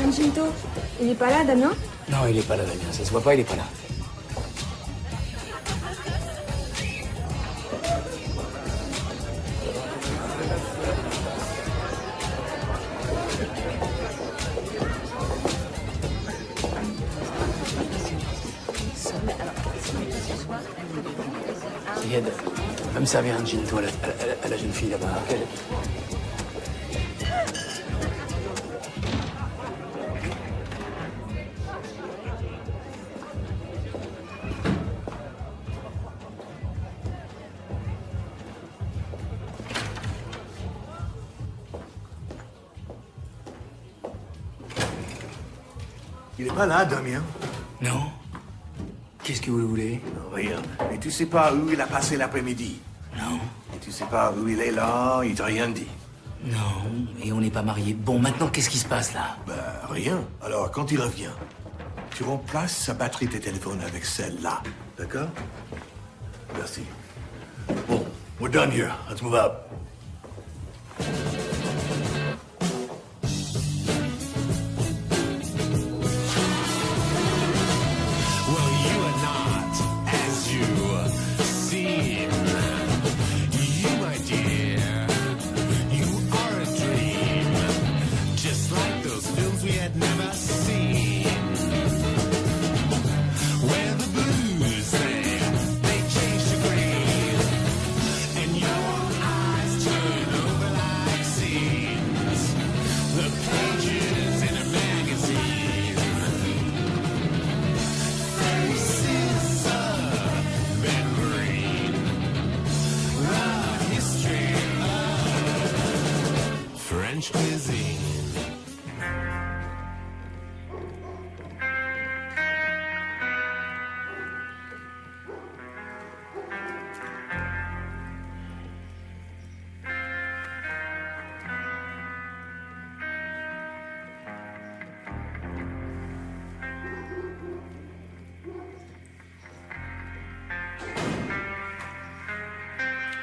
Angelito, il est pas là, Damien? Non, il est pas là, Damien. Ça se voit pas, il est pas là. Yed, va me servir un gin, toi, à la jeune fille là-bas. Okay. Il est pas là, Damien. Non? Qu'est-ce que vous voulez? Rien. Et tu sais pas où il a passé l'après-midi? Non. Et tu sais pas où il est là? Il t'a rien dit? Non, et on n'est pas mariés. Bon, maintenant, qu'est-ce qui se passe, là? Ben, rien. Alors, quand il revient, tu remplaces sa batterie de téléphone avec celle-là. D'accord? Merci. Bon, we're done here. Let's move out.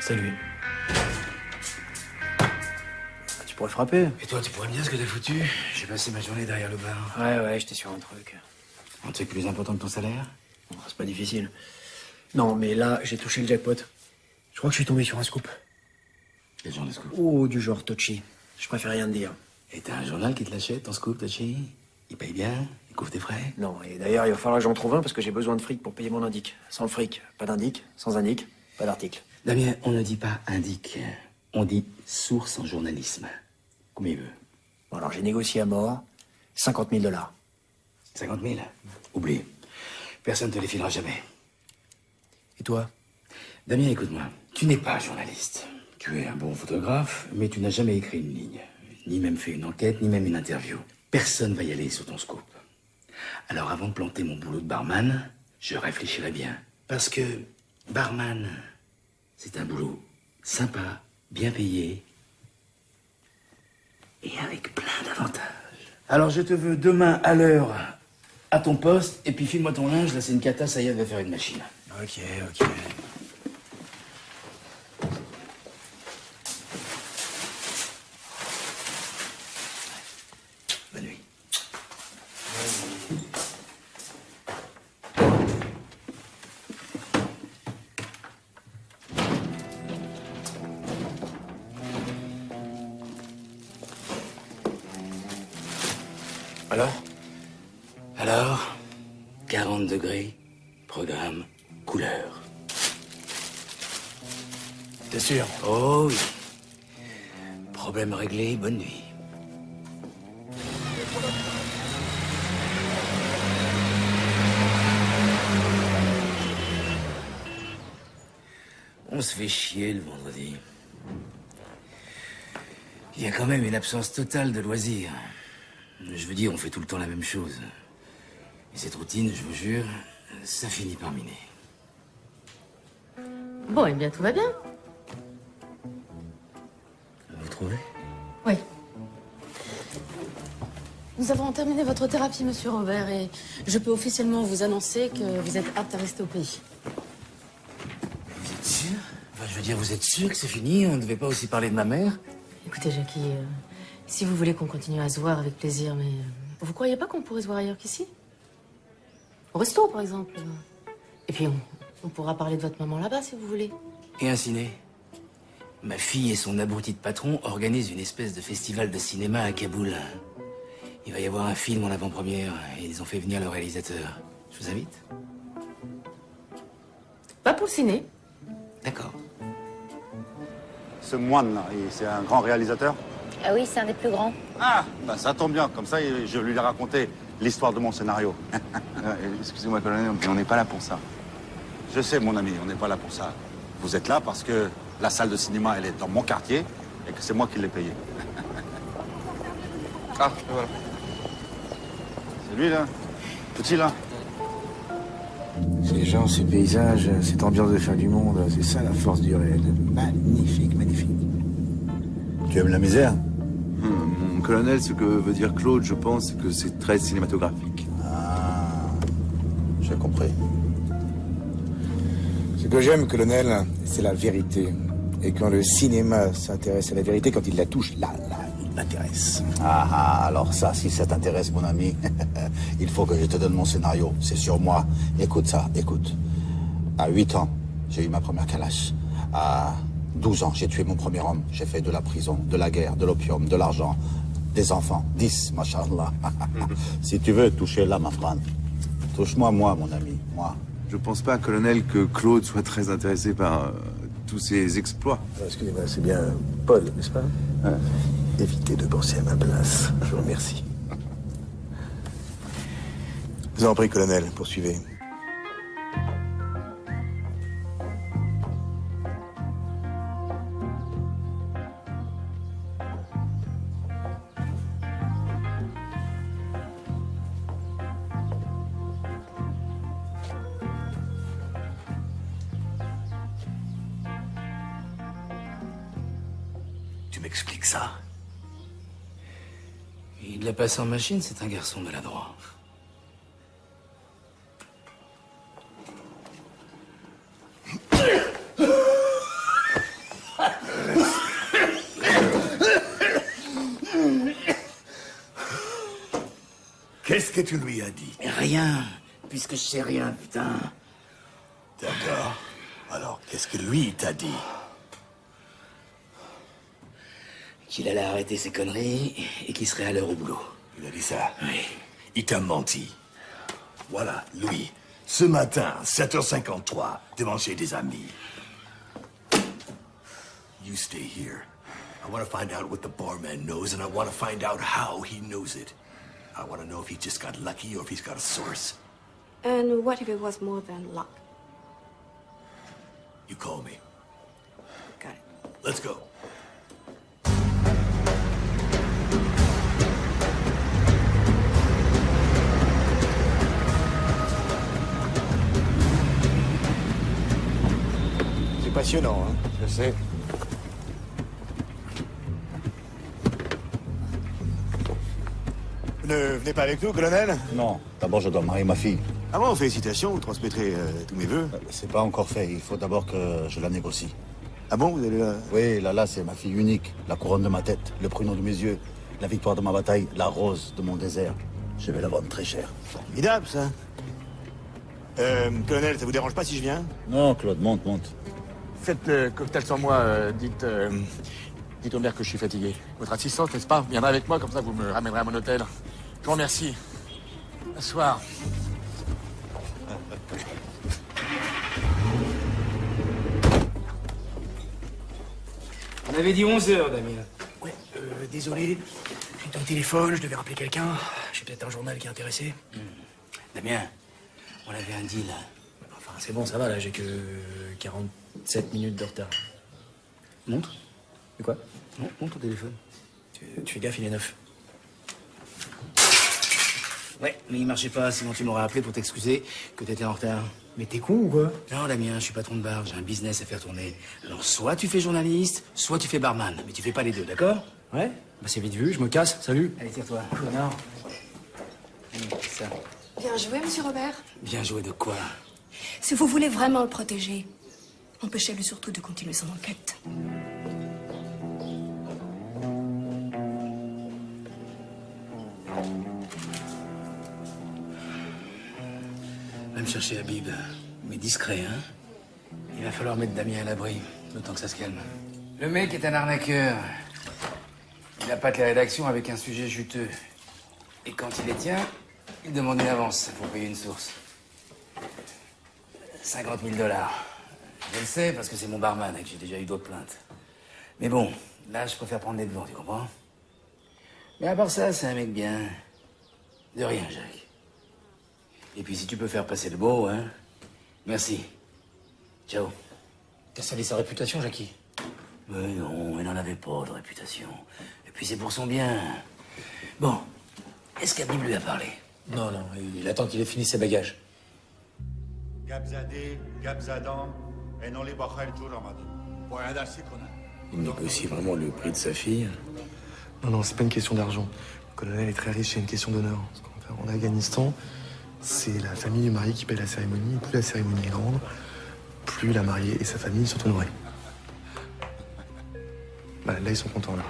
Salut. Tu pourrais frapper. Et toi, tu pourrais me dire ce que t'as foutu? J'ai passé ma journée derrière le bar. Ouais, j'étais sur un truc. Un truc plus important que ton salaire? Bon, c'est pas difficile. Non, mais là, j'ai touché le jackpot. Je crois que je suis tombé sur un scoop. Quel genre de scoop? Oh, du genre Tochi. Je préfère rien te dire. Et t'as un journal qui te l'achète, ton scoop, Tachi? Il paye bien? Il couvre tes frais? Non, et d'ailleurs, il va falloir que j'en trouve un parce que j'ai besoin de fric pour payer mon indique. Sans le fric, pas d'indique. Sans indique, pas d'article. Damien, on ne dit pas indique. On dit source en journalisme. Combien il veut? Bon, alors j'ai négocié à mort 50 000 $. 50 000? Oublie. Personne ne te les filera jamais. Et toi? Damien, écoute-moi. Tu n'es pas journaliste. Tu es un bon photographe, mais tu n'as jamais écrit une ligne. Ni même fait une enquête, ni même une interview. Personne va y aller sur ton scoop. Alors avant de planter mon boulot de barman, je réfléchirai bien. Parce que barman, c'est un boulot sympa, bien payé et avec plein d'avantages. Alors je te veux demain à l'heure à ton poste et puis file-moi ton linge, là c'est une cata, ça y est, elle va faire une machine. Ok. Bonne nuit. Alors, 40 degrés, programme, couleur. T'es sûr? Oh oui. Problème réglé, bonne nuit. On se fait chier le vendredi. Il y a quand même une absence totale de loisirs. Je veux dire, on fait tout le temps la même chose. Et cette routine, je vous jure, ça finit par miner. Bon, eh bien, tout va bien. Vous trouvez? Oui. Nous avons terminé votre thérapie, monsieur Robert, et je peux officiellement vous annoncer que vous êtes apte à rester au pays. Vous êtes sûr? Enfin, je veux dire, vous êtes sûr que c'est fini? On ne devait pas aussi parler de ma mère? Écoutez, Jackie, si vous voulez qu'on continue à se voir, avec plaisir, mais vous croyez pas qu'on pourrait se voir ailleurs qu'ici? Au resto, par exemple. Et puis, on pourra parler de votre maman là-bas, si vous voulez. Et un ciné. Ma fille et son abruti de patron organisent une espèce de festival de cinéma à Kaboul. Il va y avoir un film en avant-première et ils ont fait venir le réalisateur. Je vous invite? Pas pour le ciné. D'accord. Ce moine-là, c'est un grand réalisateur? Ah oui, c'est un des plus grands. Ah, bah ça tombe bien, comme ça je lui ai raconté l'histoire de mon scénario. Excusez-moi, colonel, mais on n'est pas là pour ça. Je sais, mon ami, on n'est pas là pour ça. Vous êtes là parce que la salle de cinéma, elle est dans mon quartier et que c'est moi qui l'ai payée. Ah, voilà. C'est lui, là? Petit, là? Ces gens, ces paysages, cette ambiance de fin du monde, c'est ça la force du réel. Magnifique, magnifique. Tu aimes la misère? Mon colonel, ce que veut dire Claude, je pense que c'est très cinématographique. Ah, j'ai compris. Ce que j'aime, colonel, c'est la vérité. Et quand le cinéma s'intéresse à la vérité, quand il la touche, là, il m'intéresse. Ah, alors ça, si ça t'intéresse, mon ami, il faut que je te donne mon scénario. C'est sur moi. Écoute ça, écoute. À 8 ans, j'ai eu ma première calache. À 12 ans, j'ai tué mon premier homme. J'ai fait de la prison, de la guerre, de l'opium, de l'argent, des enfants. 10, machallah. Si tu veux toucher là, ma frère, touche-moi, moi, mon ami, moi. Je pense pas, colonel, que Claude soit très intéressé par tous ses exploits. Excusez-moi, c'est bien Paul, n'est-ce pas? Évitez de penser à ma place. Je vous remercie. Vous en prie, colonel, poursuivez. Tu m'expliques ça? Il l'a passé en machine, c'est un garçon maladroit. Qu'est-ce que tu lui as dit? Rien, puisque je sais rien, putain. D'accord. Alors, qu'est-ce que lui t'a dit? Qu'il allait arrêter ses conneries et qu'il serait à l'heure au boulot. Il a dit ça? Oui. Il t'a menti. Voilà, lui, ce matin, 7h53, devant chez des amis. You stay here. I want to find out what the barman knows, and I want to find out how he knows it. I want to know if he just got lucky or if he's got a source. And what if it was more than luck? You call me. Got it. Let's go. C'est passionnant, hein, je sais. Vous ne venez pas avec nous, colonel? Non, d'abord je dois marier ma fille. Ah bon, félicitations, vous transmettrez tous mes vœux. C'est pas encore fait, il faut d'abord que je la négocie. Ah bon, vous allez là? Oui, là, c'est ma fille unique, la couronne de ma tête, le pruneau de mes yeux, la victoire de ma bataille, la rose de mon désert. Je vais la vendre très cher. Formidable, ça. Colonel, ça vous dérange pas si je viens? Non, Claude, monte, monte. Faites le cocktail sans moi, dites au maire que je suis fatigué. Votre assistante, n'est-ce pas, viendra avec moi, comme ça vous me ramènerez à mon hôtel. Je vous remercie. Bonsoir. On avait dit 11h, Damien. Ouais, désolé. J'étais au téléphone, je devais rappeler quelqu'un. J'ai peut-être un journal qui est intéressé. Damien, on avait un deal. Enfin, c'est bon, ça va, là, j'ai que 47 minutes de retard. Montre. De quoi? Non, montre ton téléphone. Tu fais gaffe, il est neuf. Ouais, mais il marchait pas, sinon tu m'aurais appelé pour t'excuser que t'étais en retard. Mais t'es con ou quoi? Non, Damien, je suis patron de bar, j'ai un business à faire tourner. Alors, soit tu fais journaliste, soit tu fais barman. Mais tu fais pas les deux, d'accord? Ouais? Bah c'est vite vu, je me casse, salut. Allez, tire-toi. Connard. Ça. Bien joué, monsieur Robert. Bien joué de quoi? Si vous voulez vraiment le protéger, empêchez-le surtout de continuer son enquête. chercher Habib. Mais discret, hein. Il va falloir mettre Damien à l'abri, le temps que ça se calme. Le mec est un arnaqueur. Il appâte la rédaction avec un sujet juteux. Et quand il les tient, il demande une avance pour payer une source. 50 000 $. Je le sais parce que c'est mon barman et que j'ai déjà eu d'autres plaintes. Mais bon, là, je préfère prendre les devants, tu comprends? Mais à part ça, c'est un mec bien. De rien, Jacques. Et puis si tu peux faire passer le beau, hein. Merci. Ciao. T'as sali sa réputation, Jackie. Mais non, il n'en avait pas de réputation. Et puis c'est pour son bien. Bon, est-ce qu'Habib lui a parlé? Non, il attend qu'il ait fini ses bagages. Il négocie vraiment le prix de sa fille. Non, c'est pas une question d'argent. Le colonel est très riche, c'est une question d'honneur. Ce qu'on va faire en Afghanistan, c'est la famille du marié qui paie la cérémonie. Plus la cérémonie est grande, plus la mariée et sa famille sont honorées. Là, ils sont contents, là.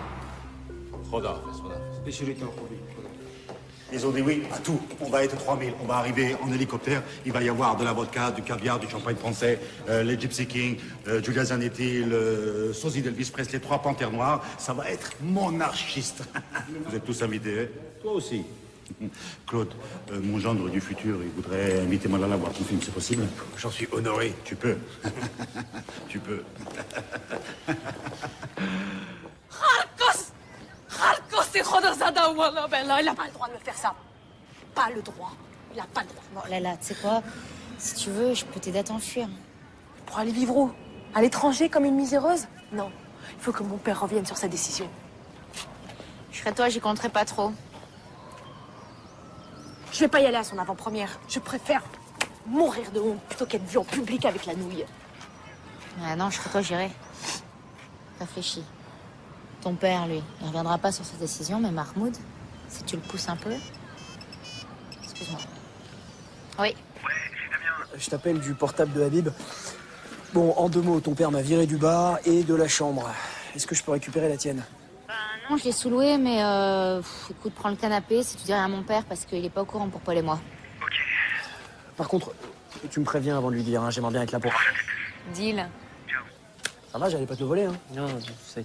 Ils ont dit oui à tout. On va être 3000. On va arriver en hélicoptère. Il va y avoir de la vodka, du caviar, du champagne français, les Gypsy Kings, Giulia Zanetti, le sosie d'Elvis Presley, 3 panthères noires. Ça va être monarchiste. Vous êtes tous invités, hein? Toi aussi. Claude, mon gendre du futur, il voudrait inviter Malala à voir ton film, c'est possible? J'en suis honoré. Tu peux. Tu peux. Il n'a pas le droit de me faire ça. Pas le droit. Il n'a pas le droit. Bon, Lala, tu sais quoi? Si tu veux, je peux t'aider à t'enfuir. Pour aller vivre où? À l'étranger comme une miséreuse? Non. Il faut que mon père revienne sur sa décision. Je serais toi, j'y compterais pas trop. Je vais pas y aller à son avant-première. Je préfère mourir de honte plutôt qu'être vue en public avec la nouille. Ah non, je serais toi, j'irai. Réfléchis. Ton père, lui, il reviendra pas sur sa décision, mais Mahmoud, si tu le pousses un peu... Excuse-moi. Oui. Je t'appelle du portable de Habib. Bon, en 2 mots, ton père m'a viré du bar et de la chambre. Est-ce que je peux récupérer la tienne? Non, je l'ai sous-loué, mais écoute, prends le canapé si tu dis rien à mon père, parce qu'il est pas au courant pour Paul et moi. Par contre, tu me préviens avant de lui dire, hein, j'aimerais bien être là pour... Deal. Ça va, j'allais pas te le voler, hein. Non, je sais.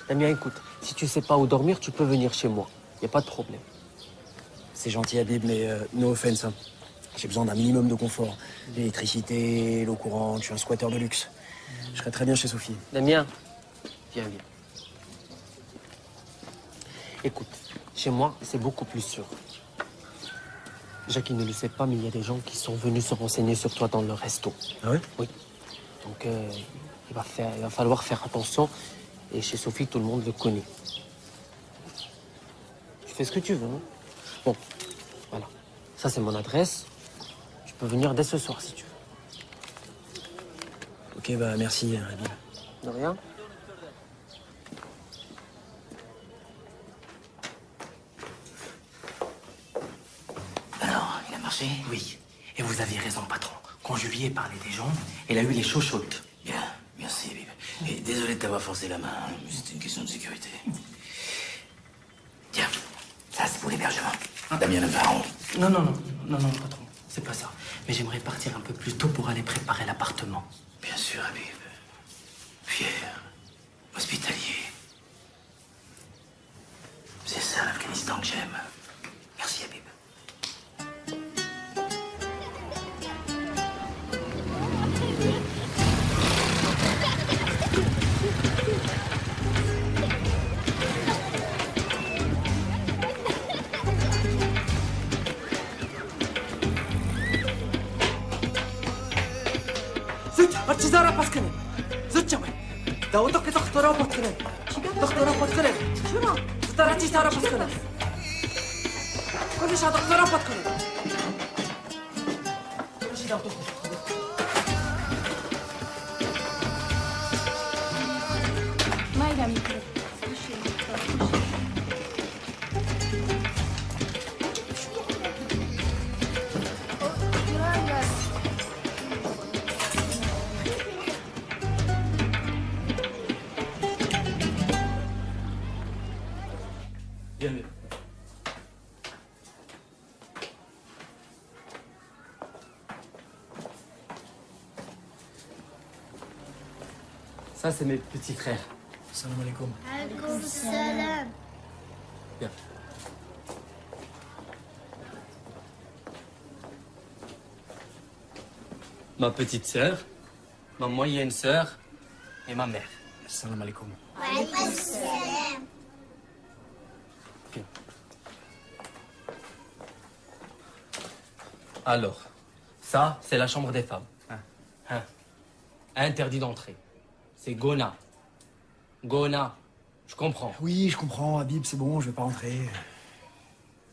Damien, écoute, si tu sais pas où dormir, tu peux venir chez moi. Y a pas de problème. C'est gentil, Habib, mais no offense, hein. J'ai besoin d'un minimum de confort. L'électricité, l'eau courante, je suis un squatter de luxe. Je serais très bien chez Sophie. Damien, viens. Écoute, chez moi, c'est beaucoup plus sûr. Jackie ne le sait pas, mais il y a des gens qui sont venus se renseigner sur toi dans le resto. Ah ouais? Oui. Donc, il va falloir faire attention. Et chez Sophie, tout le monde le connaît. Tu fais ce que tu veux, hein? Bon, voilà. Ça, c'est mon adresse. Tu peux venir dès ce soir, si tu veux. Ok, bah merci, Habib. De rien. Alors, il a marché? Oui. Et vous aviez raison, patron. Quand je lui ai parlé des gens, elle a eu les chochottes. Bien, merci, Habib. Et désolé de t'avoir forcé la main, hein, mais c'était une question de sécurité. Tiens, ça c'est pour l'hébergement. Damien le Baron. Non, patron. C'est pas ça. Mais j'aimerais partir un peu plus tôt pour aller préparer l'appartement. Bien sûr, Habib. Fier, hospitalier. C'est ça l'Afghanistan que j'aime. Merci, Habib. ارتزارا باسكنه زوج جوي داوتك تختارا باسكنه تختارا باسكنه شنو زدارتي سارا باسكنه كل شيء تختارا باسكنه كل شيء داوتك ما يدامي Ça, c'est mes petits frères. Salam alaikum. Alaikum salam. Bien. Ma petite sœur, ma moyenne sœur et ma mère. Salam alaikum. Alaikum salam. Alors, ça, c'est la chambre des femmes. Hein. Interdit d'entrer. C'est Gona. Gona. Je comprends. Oui, je comprends, Habib, c'est bon, je vais pas rentrer.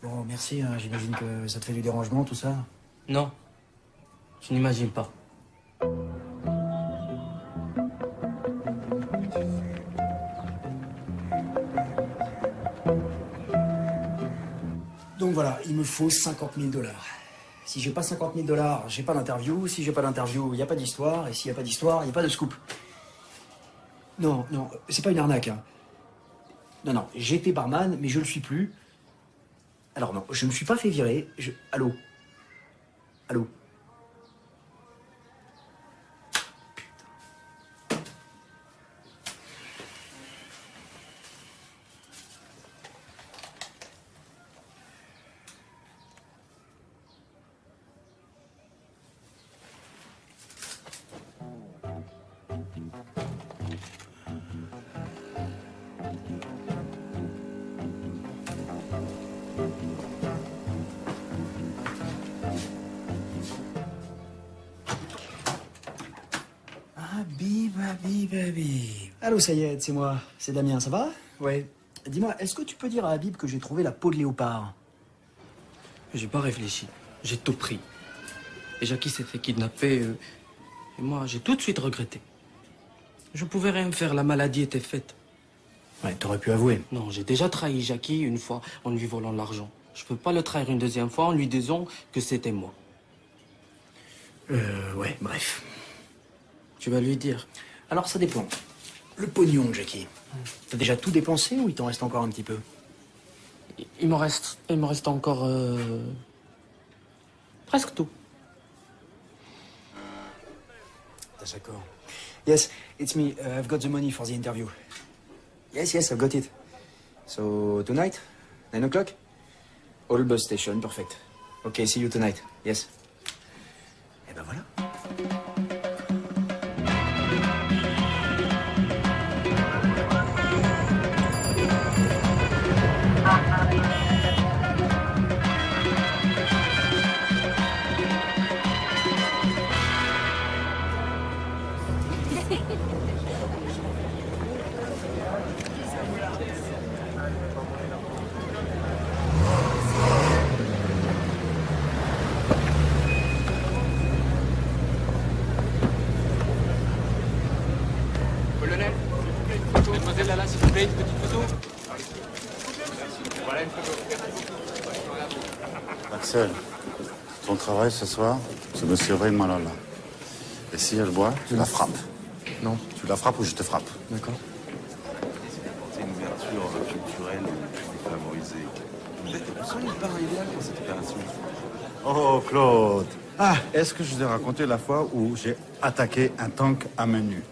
Bon, merci, hein, j'imagine que ça te fait du dérangement, tout ça. Non. Je n'imagine pas. Donc voilà, il me faut 50 000 $. Si j'ai pas 50 000 $, j'ai pas d'interview. Si j'ai pas d'interview, il n'y a pas d'histoire. Et s'il n'y a pas d'histoire, il n'y a pas de scoop. Non, non, c'est pas une arnaque. Hein. Non, non, j'étais barman, mais je le suis plus. Alors non, je me suis pas fait virer. Allô? Allô? Habib. Allô Sayed, c'est moi. C'est Damien, ça va? Ouais. Dis-moi, est-ce que tu peux dire à Habib que j'ai trouvé la peau de léopard? J'ai pas réfléchi. J'ai tout pris. Et Jackie s'est fait kidnapper. Et moi, j'ai tout de suite regretté. Je pouvais rien faire, la maladie était faite. Ouais, t'aurais pu avouer. Non, j'ai déjà trahi Jackie une fois en lui volant l'argent. Je peux pas le trahir une deuxième fois en lui disant que c'était moi. Ouais, bref. Tu vas lui dire. Alors ça dépend. Le pognon, Jackie. T'as déjà tout dépensé ou il t'en reste encore un petit peu? Il me reste encore presque tout. D'accord. Yes, it's me. I've got the money for the interview. Yes, yes, I've got it. So tonight, 9 o'clock? All bus station, perfect. Okay, see you tonight. Yes. Eh ben voilà. Colonel, mademoiselle Lala, s'il vous plaît, une petite photo. Voilà une photo. Axel, ton travail ce soir, c'est de surveiller Malala. Et si elle boit, tu la frappes. Non. Tu la frappes ou je te frappe. D'accord. C'est une ouverture culturelle défavorisée. Vous seriez pas idéal pour cette opération. Oh, Claude. Ah, est-ce que je vous ai raconté la fois où j'ai attaqué un tank à main nue?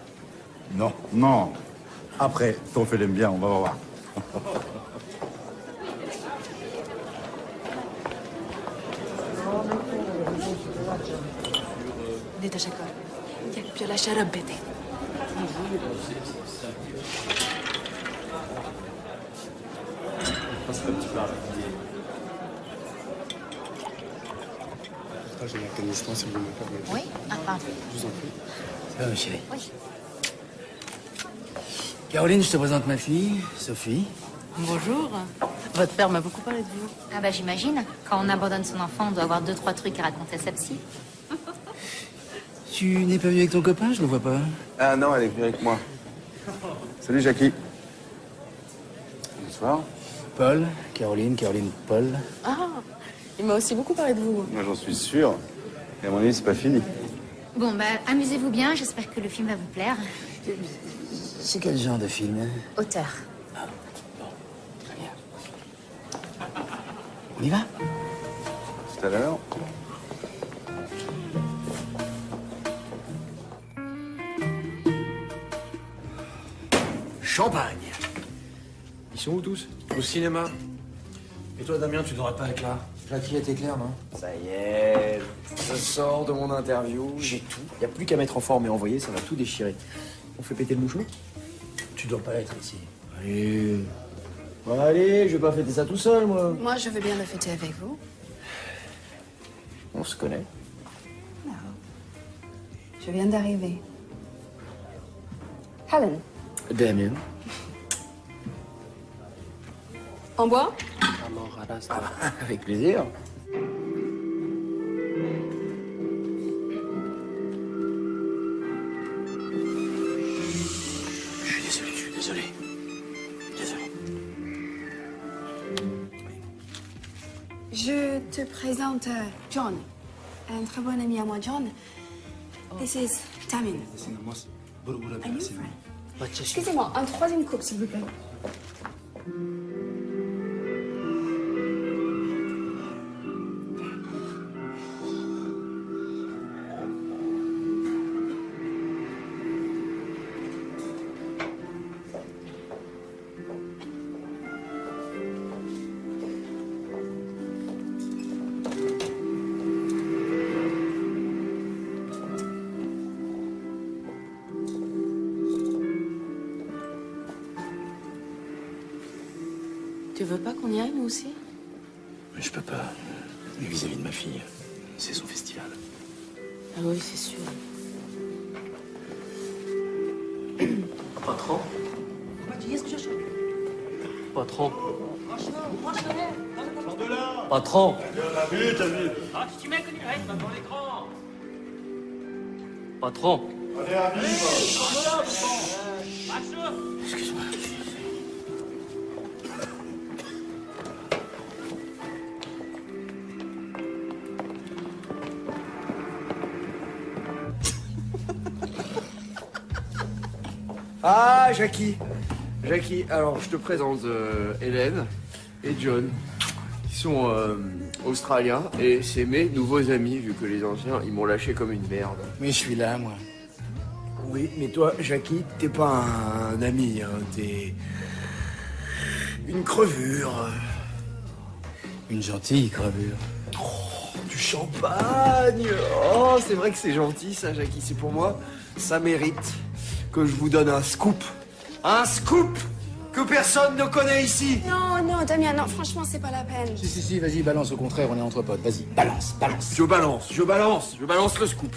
Non. Non. Après, ton fait l'aime bien, on va voir. نتشكر يكفي لا شربتي J'ai l'Afghanistan, si vous me permettez. Oui? Ah, pardon. Je vous en prie. Ça va, ma chérie? Oui. Caroline, je te présente ma fille, Sophie. Bonjour. Votre père m'a beaucoup parlé de vous. Ah bah j'imagine. Quand on abandonne son enfant, on doit avoir 2-3 trucs à raconter à sa psy. Tu n'es pas venu avec ton copain, je ne vois pas. Ah non, elle est venue avec moi. Salut Jackie. Bonsoir. Paul, Caroline, Paul. Ah, il m'a aussi beaucoup parlé de vous. Moi j'en suis sûr. Et à mon avis, c'est pas fini. Bon, bah amusez-vous bien. J'espère que le film va vous plaire. C'est quel genre de film? Auteur. Très bien. On y va? Tout à l'heure. champagne. Ils sont où tous? Au cinéma. Et toi, Damien, tu devrais pas être là. Jackie était claire, non? Ça y est, je sors de mon interview, j'ai tout. Y a plus qu'à mettre en forme et envoyer, ça va tout déchirer. On fait péter le bouchon? Tu dois pas être ici. Allez. Bon, allez, je vais pas fêter ça tout seul, moi. Moi, je veux bien le fêter avec vous. On se connaît. Non. Je viens d'arriver. Helen, Damien. on boit? Avec plaisir. Je suis désolé. Désolé. Je te présente John, un très bon ami à moi, John. This is Tamin. A new friend. Excusez-moi, un troisième couple, s'il vous plaît. Tu veux pas qu'on y aille, nous aussi? Mais je peux pas. Vis-à-vis de ma fille, c'est son festival. Ah oui, c'est sûr. Patron? Patron? Patron? Ah, tu mets que du reste devant l'écran. Patron? Excuse-moi. Ah, Jackie. Jackie, alors je te présente Hélène et John. Ils sont australiens et c'est mes nouveaux amis, vu que les anciens, ils m'ont lâché comme une merde. Mais je suis là, moi. Oui, mais toi, Jackie, t'es pas un ami, hein. T'es une crevure. Une gentille crevure. Oh, du champagne. Oh, c'est vrai que c'est gentil, ça, Jackie. C'est pour moi, ça mérite que je vous donne un scoop. Un scoop que personne ne connaît ici. Non, non, Damien, non, franchement, c'est pas la peine. Si, vas-y, balance, au contraire, on est entre potes. Vas-y, balance. Je balance le scoop.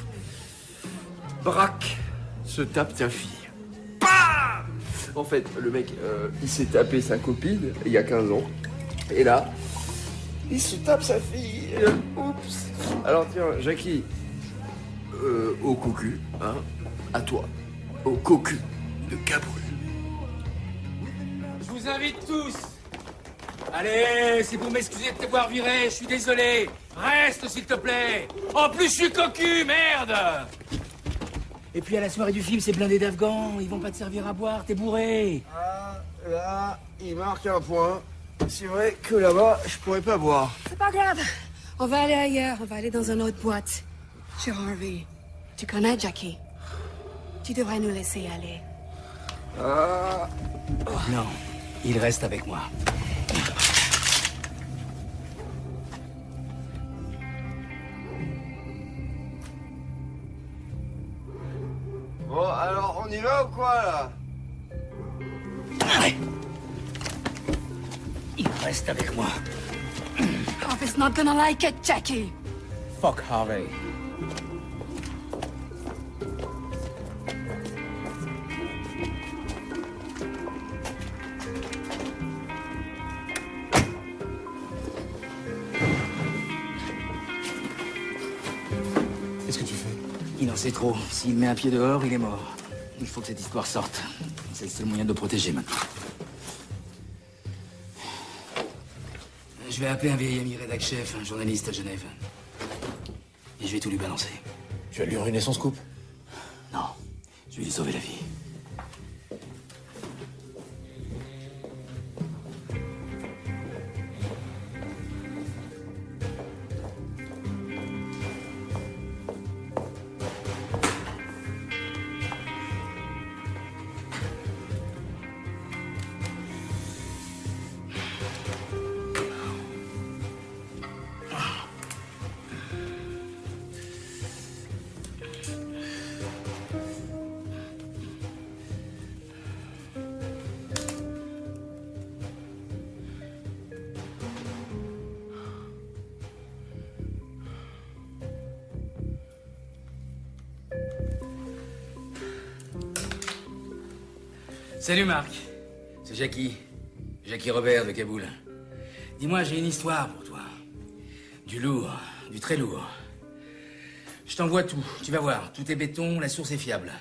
Braque se tape ta fille. Bam! En fait, le mec, il s'est tapé sa copine il y a 15 ans. Et là, il se tape sa fille. Oups. Alors tiens, Jackie, au cocu, hein, à toi, au cocu de Cabru. Je vous invite tous. Allez, c'est pour m'excuser de t'avoir viré, je suis désolé. Reste, s'il te plaît. En plus, je suis cocu, merde. Et puis à la soirée du film, c'est blindé d'Afghans. Ils vont pas te servir à boire, t'es bourré. Ah, là, il marque un point. C'est vrai que là-bas, je pourrais pas boire. C'est pas grave. On va aller ailleurs, on va aller dans une autre boîte. Chez Harvey. Tu connais Jackie? Tu devrais nous laisser aller. Ah. Non, il reste avec moi. Bon, alors on y va ou quoi, là? Allez. Il reste avec moi. Harvey's not gonna like it, Jackie. Fuck Harvey. Qu'est-ce que tu fais? Il en sait trop. S'il met un pied dehors, il est mort. Il faut que cette histoire sorte. C'est le seul moyen de le protéger maintenant. Je vais appeler un vieil ami rédac-chef, un journaliste à Genève. Et je vais tout lui balancer. Tu vas lui ruiner son scoop? Non, je vais lui sauver la vie. Salut Marc, c'est Jackie. Jackie Robert de Kaboul. Dis-moi, j'ai une histoire pour toi. Du lourd, du très lourd. Je t'envoie tout, tu vas voir. Tout est béton, la source est fiable.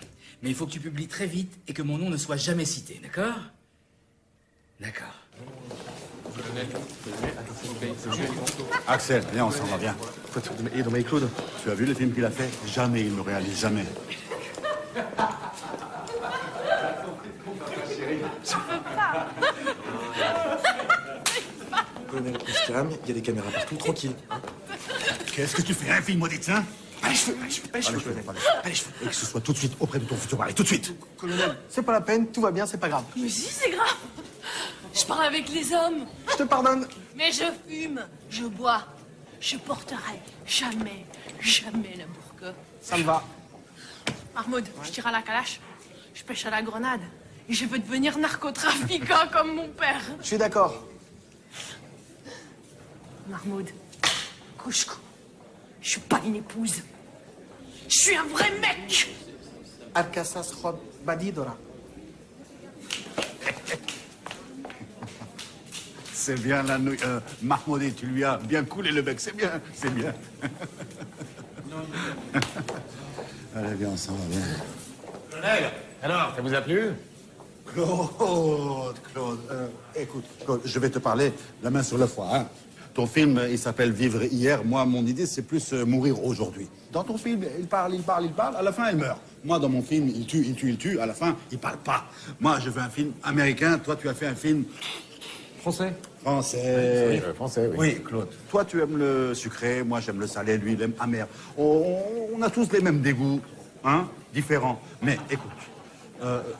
Mais il faut que tu publies très vite et que mon nom ne soit jamais cité, d'accord? D'accord. Axel, viens, on s'en va, viens. Et dans Claude. Tu as vu le film qu'il a fait? Jamais il ne réalise, jamais. Colonel, on se calme, il y a des caméras partout, tranquille. Qu'est-ce que tu fais, un film maudit, hein? Pas les cheveux, pas les cheveux, pas les cheveux. Pas les cheveux. Et que ce soit tout de suite auprès de ton futur mari, tout de suite. Colonel, c'est pas la peine, tout va bien, c'est pas grave. Mais si, c'est grave. Je parle avec les hommes. Je te pardonne. Mais je fume, je bois. Je porterai jamais, jamais la burqa. Ça me va. Mahmoud, je tire à la calache, je pêche à la grenade. Et je veux devenir narcotrafiquant comme mon père. Je suis d'accord. Mahmoud, couche-cou. Je suis pas une épouse. Je suis un vrai mec. Arcasas Khod Badidora. C'est bien la nouille. Mahmoudi, tu lui as bien coulé le bec, c'est bien, c'est bien. Allez, viens, on s'en va, viens. Colonel, alors, ça vous a plu? Claude, écoute, Claude, je vais te parler la main sur le foie, hein. Ton film, il s'appelle Vivre hier. Moi, mon idée, c'est plus mourir aujourd'hui. Dans ton film, il parle, à la fin, il meurt. Moi, dans mon film, il tue, à la fin, il parle pas. Moi, je veux un film américain, toi, tu as fait un film... Français. Français. Français, oui. Oui, Claude. Toi, tu aimes le sucré, moi, j'aime le salé, lui, il aime amer. On a tous les mêmes dégoûts, hein, différents. Mais, écoute,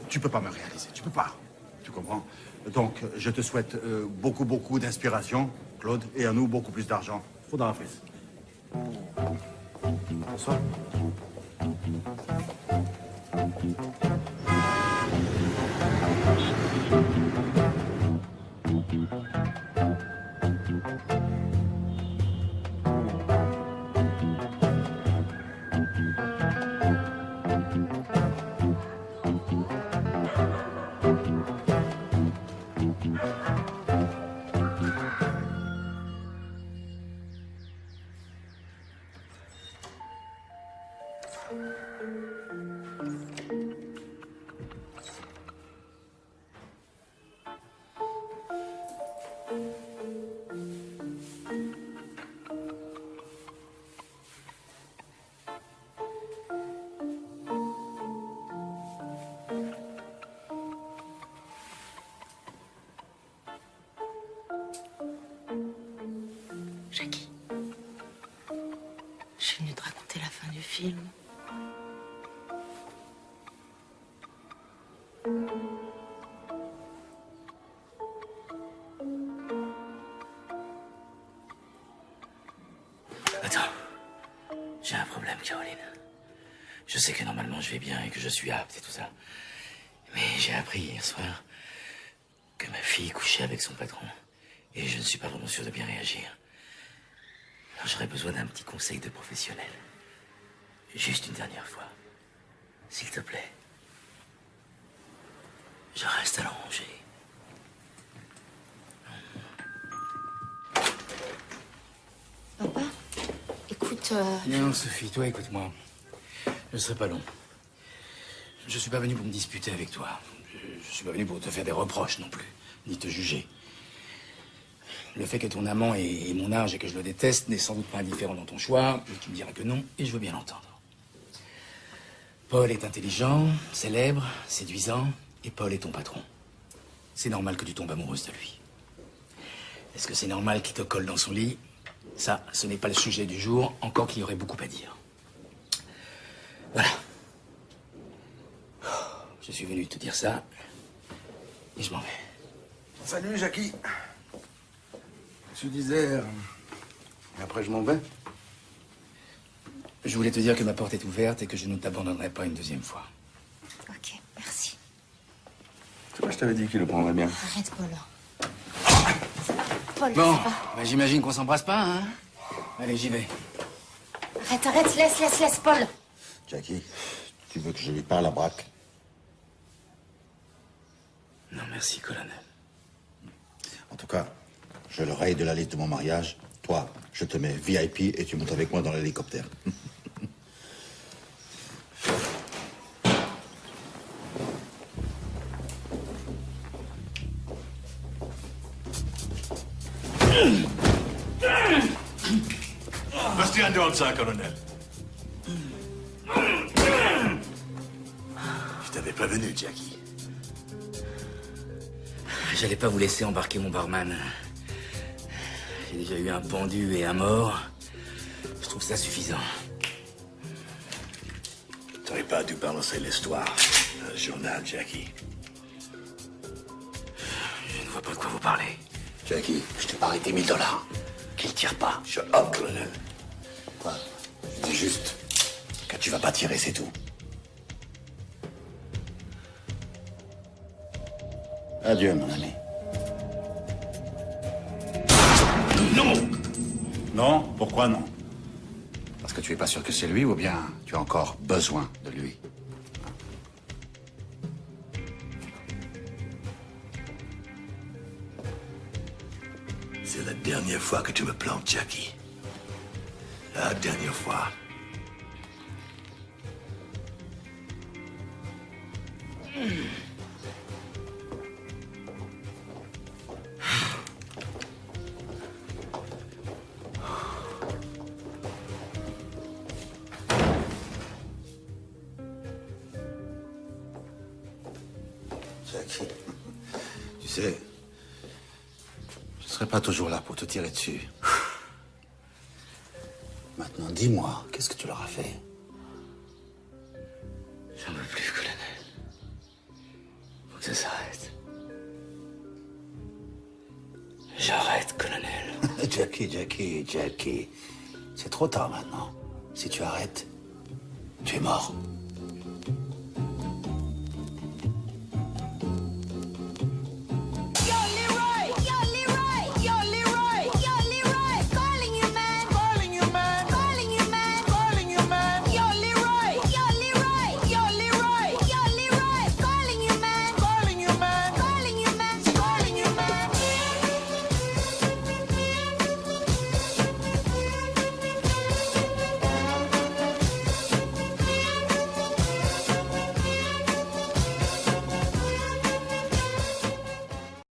tu peux pas me réaliser, tu peux pas. Tu comprends? Donc, je te souhaite beaucoup, beaucoup d'inspiration, Claude, et à nous, beaucoup plus d'argent. Faudra la frise. Bonsoir. Jackie, je suis venue te raconter la fin du film. Attends, j'ai un problème, Caroline. Je sais que normalement je vais bien et que je suis apte et tout ça. Mais j'ai appris hier soir que ma fille couchait avec son patron. Et je ne suis pas vraiment sûr de bien réagir. Alors j'aurais besoin d'un petit conseil de professionnel. Juste une dernière fois. S'il te plaît. Je reste à l'oranger. Papa, écoute... Non, Sophie, toi, écoute-moi. Je ne serai pas long. Je suis pas venu pour me disputer avec toi. Je suis pas venu pour te faire des reproches non plus, ni te juger. Le fait que ton amant ait mon âge et que je le déteste n'est sans doute pas indifférent dans ton choix. Tu me diras que non, et je veux bien l'entendre. Paul est intelligent, célèbre, séduisant, et Paul est ton patron. C'est normal que tu tombes amoureuse de lui. Est-ce que c'est normal qu'il te colle dans son lit? Ça, ce n'est pas le sujet du jour, encore qu'il y aurait beaucoup à dire. Voilà. Je suis venu te dire ça, et je m'en vais. Salut, Jackie. Tu disais... Et après, je m'en vais. Je voulais te dire que ma porte est ouverte et que je ne t'abandonnerai pas une deuxième fois. Ok, merci. Tu vois, je t'avais dit qu'il le prendrait bien. Arrête, Paul. Paul, Bon, ça va. bah, j'imagine qu'on s'embrasse pas, hein? Allez, j'y vais. Arrête, laisse, Paul. Jackie, tu veux que je lui parle à Braque? Merci, colonel. En tout cas, je le raye de la liste de mon mariage. Toi, je te mets VIP et tu montes avec moi dans l'hélicoptère. Restez en dehors de ça, colonel. Je t'avais prévenu, Jackie. J'allais pas vous laisser embarquer mon barman. J'ai déjà eu un pendu et un mort. Je trouve ça suffisant. T'aurais pas dû balancer l'histoire dans le journal, Jackie. Je ne vois pas de quoi vous parlez. Jackie, je t'ai parié tes $1000. Qu'il tire pas. Shut up, colonel. Quoi? Je dis juste que tu vas pas tirer, c'est tout. Adieu, mon ami. Non! Non? Pourquoi non? Parce que tu es pas sûr que c'est lui ou bien tu as encore besoin de lui? C'est la dernière fois que tu me plantes, Jackie. La dernière fois. Jackie, tu sais, je serai pas toujours là pour te tirer dessus. Maintenant, dis-moi, qu'est-ce que tu leur as fait? J'en veux plus, colonel. Faut que ça s'arrête. J'arrête, colonel. Jackie. C'est trop tard maintenant. Si tu arrêtes, tu es mort.